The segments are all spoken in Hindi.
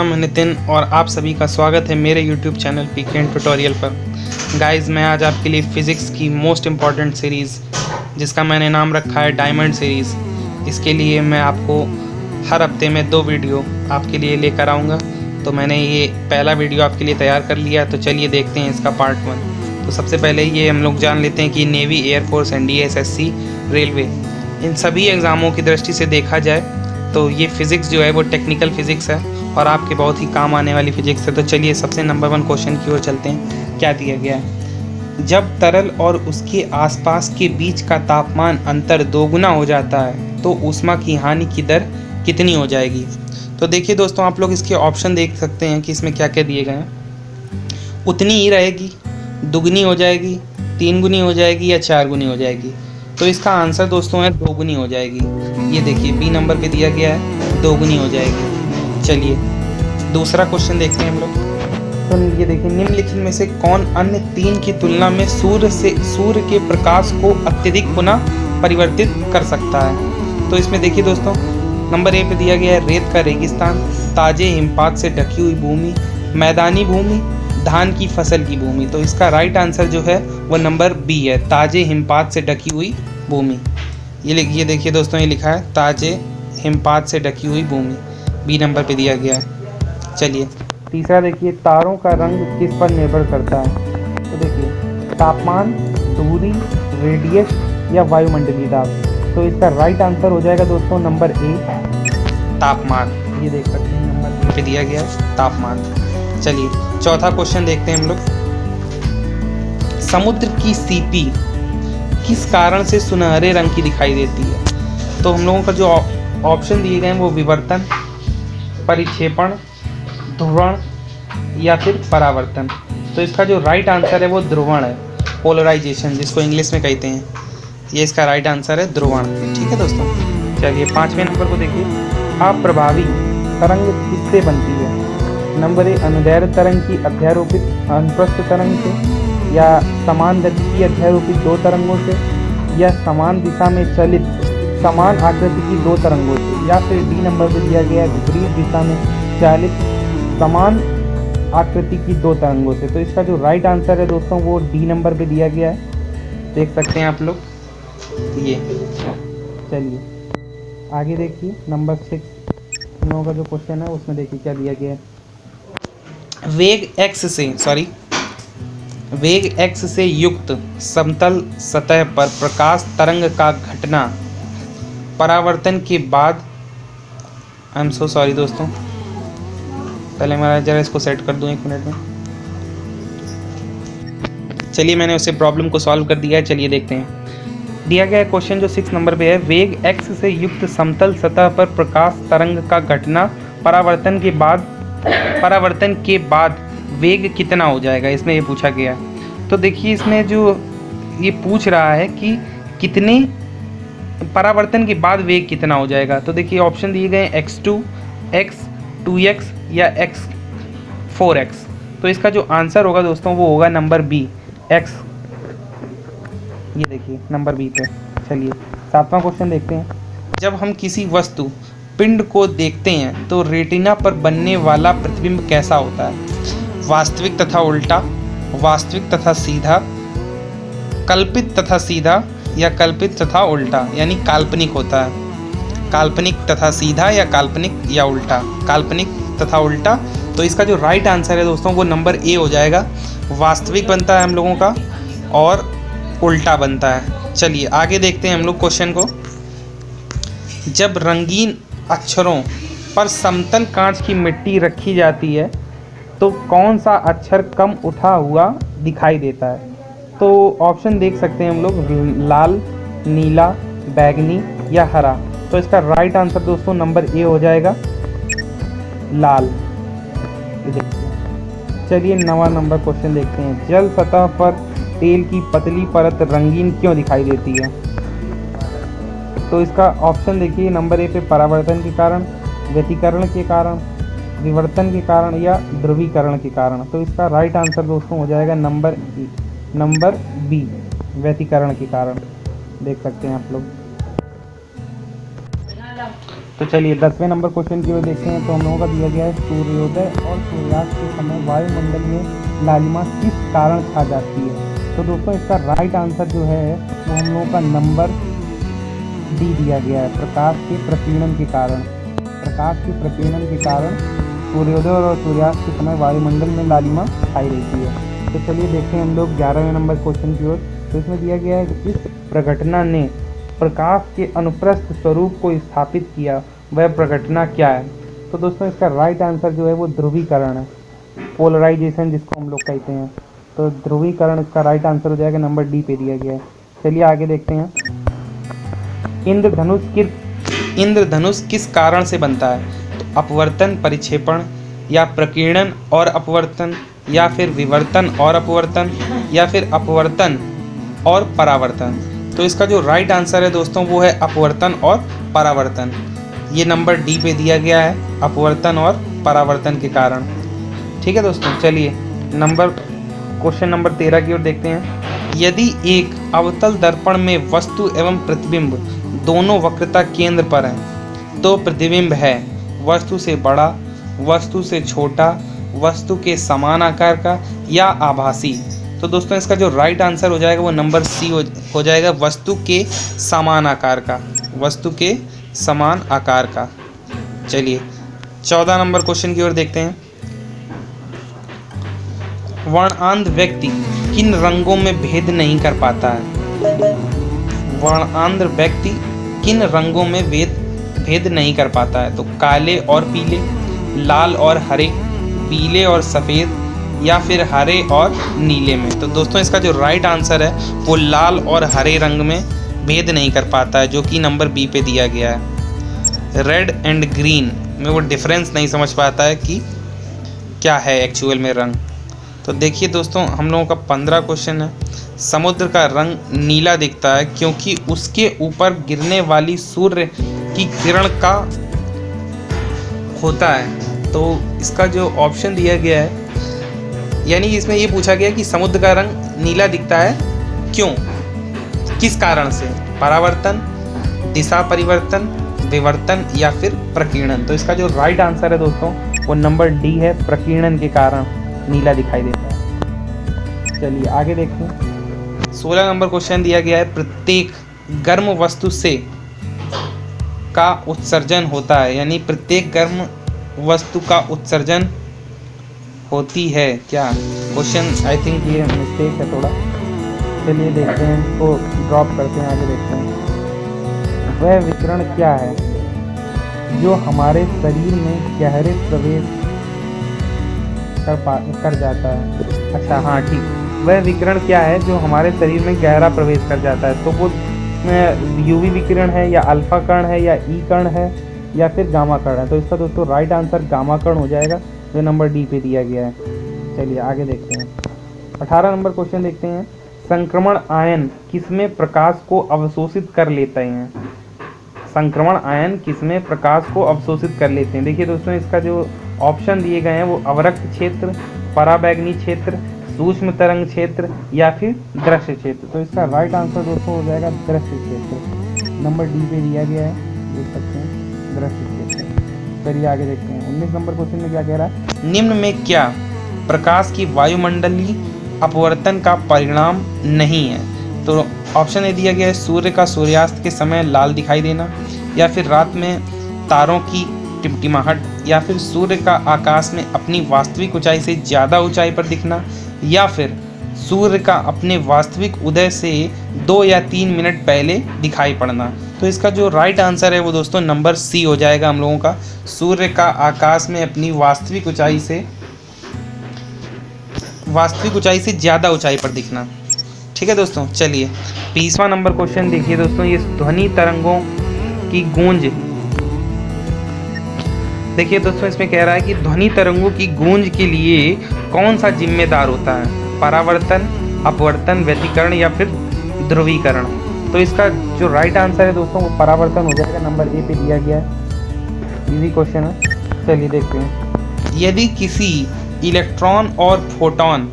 नाम है नितिन और आप सभी का स्वागत है मेरे YouTube channel PK and tutorial पर। गाइस, मैं आज आपके लिए फ़िज़िक्स की मोस्ट इम्पॉर्टेंट सीरीज़ जिसका मैंने नाम रखा है डायमंड सीरीज़, इसके लिए मैं आपको हर हफ्ते में 2 वीडियो आपके लिए लेकर आऊँगा। तो मैंने ये पहला वीडियो आपके लिए तैयार कर लिया, तो चलिए देखते हैं इसका पार्ट 1। तो सबसे पहले ये हम लोग जान लेते हैं कि navy, air force, NDA, SSC, railway, इन सभी एग्ज़ामों की दृष्टि से देखा जाए तो ये फ़िज़िक्स जो है वो टेक्निकल फ़िज़िक्स है और आपके बहुत ही काम आने वाली फ़िज़िक्स है। तो चलिए सबसे नंबर 1 क्वेश्चन की ओर चलते हैं। क्या दिया गया है? जब तरल और उसके आसपास के बीच का तापमान अंतर दोगुना हो जाता है तो ऊष्मा की हानि की दर कितनी हो जाएगी? तो देखिए दोस्तों, आप लोग इसके ऑप्शन देख सकते हैं कि इसमें क्या क्या दिए गए हैं। उतनी ही रहेगी, दुगनी हो जाएगी, 3 गुनी हो जाएगी या 4 गुनी हो जाएगी। तो इसका आंसर दोस्तों है 2 गुनी हो जाएगी। ये देखिए बी नंबर पे दिया गया है 2 गुनी हो जाएगी। चलिए दूसरा क्वेश्चन देखते हैं हम लोग। तो ये देखिए, निम्नलिखित में से कौन अन्य 3 की तुलना में सूर्य के प्रकाश को अत्यधिक पुनः परिवर्तित कर सकता है? तो इसमें देखिए दोस्तों, नंबर ए पे दिया गया है रेत का रेगिस्तान, ताजे हिमपात से ढकी हुई भूमि, मैदानी भूमि, धान की फसल की भूमि। तो इसका राइट आंसर जो है वो नंबर बी है, ताजे हिमपात से ढकी हुई भूमि। ये देखिए दोस्तों, ये लिखा है ताजे हिमपात से ढकी हुई भूमि, बी नंबर पे दिया गया है। चलिए तीसरा देखिए, तारों का रंग किस पर निर्भर करता है? तो देखिए तापमान, दूरी, रेडियस या वायुमंडलीय दाब। तो इसका राइट आंसर हो जाएगा दोस्तों नंबर ए, तापमान। ये देख सकते हैं नंबर ए पे दिया गया है तापमान। चलिए चौथा क्वेश्चन देखते हैं हम लोग। समुद्र की सीपी किस कारण से सुनहरे रंग की दिखाई देती है? तो हम लोगों का जो ऑप्शन दिए गए हैं वो विवर्तन, परिक्षेपण, ध्रुवण या फिर परावर्तन। तो इसका जो राइट आंसर है वो ध्रुवण है, पोलराइजेशन जिसको इंग्लिश में कहते हैं। ये इसका राइट आंसर है ध्रुवण। ठीक है दोस्तों, चलिए 5वें नंबर को देखिए। अप्रभावी तरंग किससे बनती है? नंबर ए, अनुदैर्घ्य तरंग की अध्यारोपित अनुप्रस्थ तरंग से, या समान गति की अध्यारोपित 2 तरंगों से, या समान दिशा में चलित समान आकृति की 2 तरंगों से, या फिर डी नंबर पर दिया गया विपरीत दिशा में चालित समान आकृति की 2 तरंगों से। तो इसका जो राइट आंसर है दोस्तों वो डी नंबर पे दिया गया है, देख सकते हैं आप लोग ये। चलिए आगे देखिए, नंबर 6 हम लोगों का जो क्वेश्चन है उसमें देखिए क्या दिया गया है। वेग x से युक्त समतल सतह पर प्रकाश तरंग का घटना परावर्तन के बाद, आई एम सो सॉरी दोस्तों, पहले मैं जरा इसको सेट कर दूं 1 मिनट में। चलिए मैंने उससे प्रॉब्लम को सॉल्व कर दिया है। चलिए देखते हैं। दिया गया क्वेश्चन जो 6 नंबर पे है, वेग x से युक्त समतल सतह पर प्रकाश तरंग का घटना परावर्तन के बाद वेग कितना हो जाएगा, इसमें ये पूछा गया। तो देखिए इसमें जो ये पूछ रहा है कि कितने परावर्तन के बाद वेग कितना हो जाएगा। तो देखिए ऑप्शन दिए गए x2, x, 2x या x4x। तो इसका जो आंसर होगा दोस्तों वो होगा नंबर बी, x। ये देखिए नंबर बी पे। चलिए 7वां क्वेश्चन देखते हैं। जब हम किसी वस्तु पिंड को देखते हैं तो रेटिना पर बनने वाला प्रतिबिंब कैसा होता है? वास्तविक तथा उल्टा, वास्तविक तथा सीधा, कल्पित तथा सीधा या कल्पित तथा उल्टा, यानी काल्पनिक होता है। काल्पनिक तथा सीधा या काल्पनिक या उल्टा, काल्पनिक तथा उल्टा। तो इसका जो राइट आंसर है दोस्तों वो नंबर ए हो जाएगा, वास्तविक बनता है हम लोगों का और उल्टा बनता है। चलिए आगे देखते हैं हम लोग क्वेश्चन को। जब रंगीन अक्षरों पर समतल कांच की मिट्टी रखी जाती है तो कौन सा अक्षर कम उठा हुआ दिखाई देता है? तो ऑप्शन देख सकते हैं हम लोग, लाल, नीला, बैगनी या हरा। तो इसका राइट आंसर दोस्तों नंबर ए हो जाएगा, लाल। चलिए 9वां नंबर क्वेश्चन देखते हैं। जल सतह पर तेल की पतली परत रंगीन क्यों दिखाई देती है? तो इसका ऑप्शन देखिए, नंबर ए पे परावर्तन के कारण, व्यतिकरण के कारण, विवर्तन के कारण या ध्रुवीकरण के कारण। तो इसका राइट आंसर दोस्तों हो जाएगा नंबर बी, व्यतिकरण के कारण। देख सकते हैं आप लोग। तो चलिए 10वें नंबर क्वेश्चन की ओर देखते हैं। तो हम लोगों का दिया गया है सूर्योदय और सूर्यास्त के समय वायुमंडल में लालिमा किस कारण छा जाती है। तो दोस्तों इसका राइट आंसर जो है वो हम लोगों का नंबर डी दिया गया है, प्रकाश के प्रकीर्णन के कारण। प्रकाश के प्रकीर्णन के कारण सूर्योदय और सूर्यास्त के समय वायुमंडल में लालिमा छाई रहती है। तो चलिए देखते हैं हम लोग 11वें नंबर क्वेश्चन की ओर। तो इसमें दिया गया है कि इस प्रघटना ने प्रकाश के अनुप्रस्थ स्वरूप को स्थापित किया, वह प्रघटना क्या है। तो दोस्तों इसका राइट आंसर जो है वो ध्रुवीकरण है, पोलराइजेशन जिसको हम लोग कहते हैं। तो ध्रुवीकरण इसका राइट आंसर हो जाएगा, नंबर डी पे दिया गया है। चलिए आगे देखते हैं। इंद्रधनुष किस कारण से बनता है। तो अपवर्तन परिक्षेपण, या प्रकीर्णन और अपवर्तन, या फिर विवर्तन और अपवर्तन, या फिर अपवर्तन और परावर्तन। तो इसका जो राइट आंसर है दोस्तों वो है अपवर्तन और परावर्तन। ये नंबर डी पे दिया गया है, अपवर्तन और परावर्तन के कारण। ठीक है दोस्तों, चलिए क्वेश्चन नंबर 13 की ओर देखते हैं। यदि एक अवतल दर्पण में वस्तु एवं प्रतिबिंब दोनों वक्रता केंद्र पर हैं, तो प्रतिबिंब है वस्तु से बड़ा, वस्तु से छोटा, वस्तु के समान आकार का, या आभासी। तो दोस्तों इसका जो राइट आंसर हो जाएगा वो नंबर सी हो जाएगा, वस्तु के समान आकार का। वस्तु के समान आकार का। चलिए 14 नंबर क्वेश्चन की ओर देखते हैं। वर्णांध व्यक्ति किन रंगों में भेद नहीं कर पाता है। वर्णांध व्यक्ति किन रंगों में भेद नहीं कर पाता है। तो काले और पीले, लाल और हरे, पीले और सफ़ेद, या फिर हरे और नीले में। तो दोस्तों इसका जो राइट आंसर है वो लाल और हरे रंग में भेद नहीं कर पाता है, जो कि नंबर बी पे दिया गया है। रेड एंड ग्रीन में वो डिफरेंस नहीं समझ पाता है कि क्या है एक्चुअल में रंग। तो देखिए दोस्तों हम लोगों का 15 क्वेश्चन है। समुद्र का रंग नीला दिखता है क्योंकि उसके ऊपर गिरने वाली सूर्य की किरण का होता है। तो इसका जो ऑप्शन दिया गया है, यानी इसमें ये पूछा गया कि समुद्र का रंग नीला दिखता है क्यों, किस कारण से। परावर्तन, दिशा परिवर्तन, विवर्तन, या फिर प्रकीर्णन। तो इसका जो राइट आंसर है दोस्तों वो नंबर डी है, प्रकीर्णन के कारण नीला दिखाई देता है। चलिए आगे देखते हैं। 16 नंबर क्वेश्चन दिया गया है। प्रत्येक गर्म वस्तु से का उत्सर्जन होता है, यानी प्रत्येक गर्म वस्तु का उत्सर्जन होती है क्या। क्वेश्चन आई थिंक ये मिस्टेक है थोड़ा। चलिए देखते हैं, इसको ड्रॉप करते हैं, आगे देखते हैं। वह विकिरण क्या है जो हमारे शरीर में गहरे प्रवेश कर जाता है। अच्छा हाँ ठीक, वह विकिरण क्या है जो हमारे शरीर में गहरा प्रवेश कर जाता है। तो वो यूवी विकिरण है, या अल्फा कण है, या ई कण है, या फिर गामा कण है। तो इसका दोस्तों राइट आंसर गामा कण हो जाएगा, जो नंबर डी पे दिया गया है। चलिए आगे देखते हैं। 18 नंबर क्वेश्चन देखते हैं। संक्रमण आयन किसमें प्रकाश को अवशोषित कर लेते हैं। संक्रमण आयन किसमें प्रकाश को अवशोषित कर लेते हैं। देखिए दोस्तों इसका जो ऑप्शन दिए गए हैं वो अवरक्त क्षेत्र, पराबैंगनी क्षेत्र, सूक्ष्म तरंग क्षेत्र, या फिर दृश्य क्षेत्र। तो इसका राइट आंसर दोस्तों हो जाएगा दृश्य क्षेत्र, नंबर डी पे दिया गया है, देख सकते हैं दृश्य क्षेत्र। चलिए आगे देखते हैं। 19 नंबर क्वेश्चन में क्या कह रहा है। निम्न में क्या प्रकाश की वायुमंडलीय अपवर्तन का परिणाम नहीं है। तो ऑप्शन ए दिया गया है, सूर्य का सूर्यास्त के समय लाल दिखाई देना, या फिर रात में तारों की टिमटिमाहट, या फिर सूर्य का आकाश में अपनी वास्तविक ऊंचाई से ज़्यादा ऊंचाई पर दिखना, या फिर सूर्य का अपने वास्तविक उदय से 2 या 3 मिनट पहले दिखाई पड़ना। तो इसका जो राइट आंसर है वो दोस्तों नंबर सी हो जाएगा हम लोगों का, सूर्य का आकाश में अपनी वास्तविक ऊंचाई से ज़्यादा ऊंचाई पर दिखना। ठीक है दोस्तों, चलिए 20वां नंबर क्वेश्चन देखिए दोस्तों। ये ध्वनि तरंगों की गूंज, देखिए दोस्तों इसमें कह रहा है कि ध्वनि तरंगों की गूंज के लिए कौन सा जिम्मेदार होता है। परावर्तन, अपवर्तन, व्यतिकरण, या फिर ध्रुवीकरण। तो इसका जो राइट आंसर है दोस्तों वो परावर्तन हो जाएगा, नंबर ए पे दिया गया है। इजी क्वेश्चन है, चलिए देखते हैं। यदि किसी इलेक्ट्रॉन और फोटॉन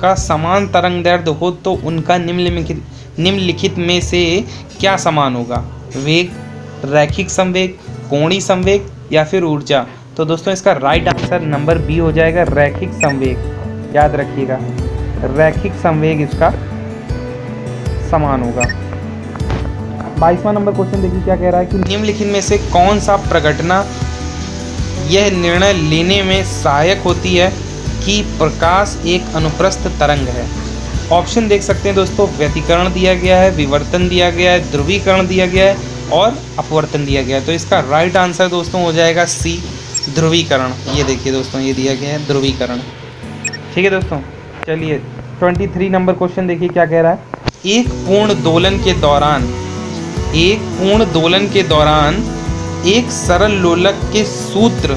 का समान तरंग दैर्ध्य हो तो उनका निम्नलिखित में से क्या समान होगा। वेग, रैखिक संवेग, कोणीय संवेग या फिर ऊर्जा। तो दोस्तों इसका राइट आंसर नंबर बी हो जाएगा, रैखिक संवेग। याद रखिएगा, रैखिक संवेग इसका समान होगा। 22वां नंबर क्वेश्चन देखिए क्या कह रहा है कि निम्नलिखित में से कौन सा प्रघटना यह निर्णय लेने में सहायक होती है कि प्रकाश एक अनुप्रस्थ तरंग है। ऑप्शन देख सकते हैं दोस्तों, व्यतिकरण दिया गया है, विवर्तन दिया गया है, ध्रुवीकरण दिया गया है और अपवर्तन दिया गया है। तो इसका राइट आंसर दोस्तों हो जाएगा सी, ध्रुवीकरण। ये देखिए दोस्तों, ये दिया गया है ध्रुवीकरण। ठीक है दोस्तों, चलिए 23 नंबर क्वेश्चन देखिए क्या कह रहा है। एक पूर्ण दोलन के दौरान एक सरल लोलक के सूत्र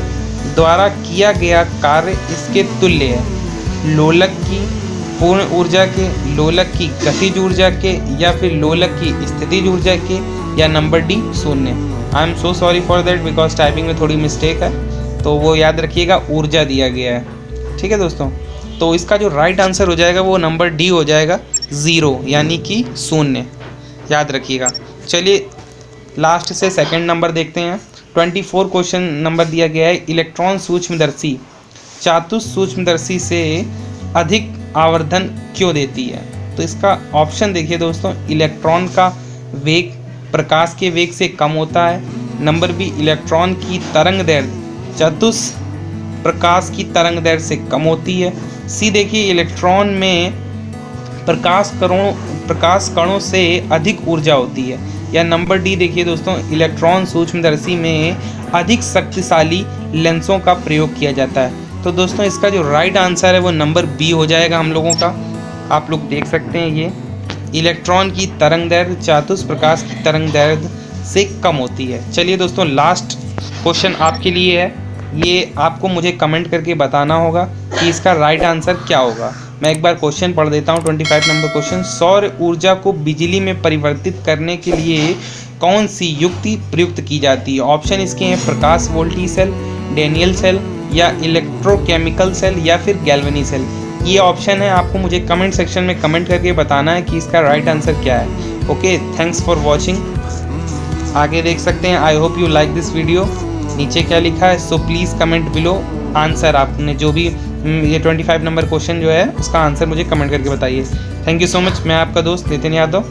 द्वारा किया गया कार्य इसके तुल्य है। लोलक की पूर्ण ऊर्जा के, लोलक की गतिज ऊर्जा के, या फिर लोलक की स्थितिज ऊर्जा के, या number D 0। I am so sorry for that because typing में थोड़ी मिस्टेक है, तो वो याद रखिएगा, ऊर्जा दिया गया है। ठीक है दोस्तों, तो इसका जो राइट आंसर हो जाएगा वो नंबर डी हो जाएगा, 0 यानी कि 0। याद रखिएगा। चलिए लास्ट से सेकंड नंबर देखते हैं। 24 क्वेश्चन नंबर दिया गया है, इलेक्ट्रॉन सूक्ष्मदर्शी चातुसूक्ष्मदर्शी से अधिक आवर्धन क्यों देती है। तो इसका ऑप्शन देखिए दोस्तों, इलेक्ट्रॉन का वेग प्रकाश के वेग से कम होता है। नंबर बी, इलेक्ट्रॉन की तरंग दैर्ध्य प्रकाश की तरंग दैर्ध्य से कम होती है। सी देखिए, इलेक्ट्रॉन में प्रकाश कणों से अधिक ऊर्जा होती है। या नंबर डी देखिए दोस्तों, इलेक्ट्रॉन सूक्ष्मदर्शी में अधिक शक्तिशाली लेंसों का प्रयोग किया जाता है। तो दोस्तों इसका जो राइट आंसर है वो नंबर बी हो जाएगा हम लोगों का। आप लोग देख सकते हैं, ये इलेक्ट्रॉन की तरंग दैर्ध्य चातुष प्रकाश की तरंग दैर्ध्य से कम होती है। चलिए दोस्तों, लास्ट क्वेश्चन आपके लिए है, ये आपको मुझे कमेंट करके बताना होगा कि इसका राइट आंसर क्या होगा। मैं एक बार क्वेश्चन पढ़ देता हूँ। 25 नंबर क्वेश्चन, सौर ऊर्जा को बिजली में परिवर्तित करने के लिए कौन सी युक्ति प्रयुक्त की जाती है। ऑप्शन इसके हैं, प्रकाश वोल्टी सेल, डैनियल सेल, या इलेक्ट्रोकेमिकल सेल, या फिर गैल्वेनी सेल। ये ऑप्शन है, आपको मुझे कमेंट सेक्शन में कमेंट करके बताना है कि इसका राइट आंसर क्या है। Okay, thanks for watching. आगे देख सकते हैं, I hope you like this video. नीचे क्या लिखा है, so please comment below answer. आपने जो भी ये 25 नंबर क्वेश्चन जो है उसका आंसर मुझे कमेंट करके बताइए। Thank you so much. मैं आपका दोस्त नितिन यादव।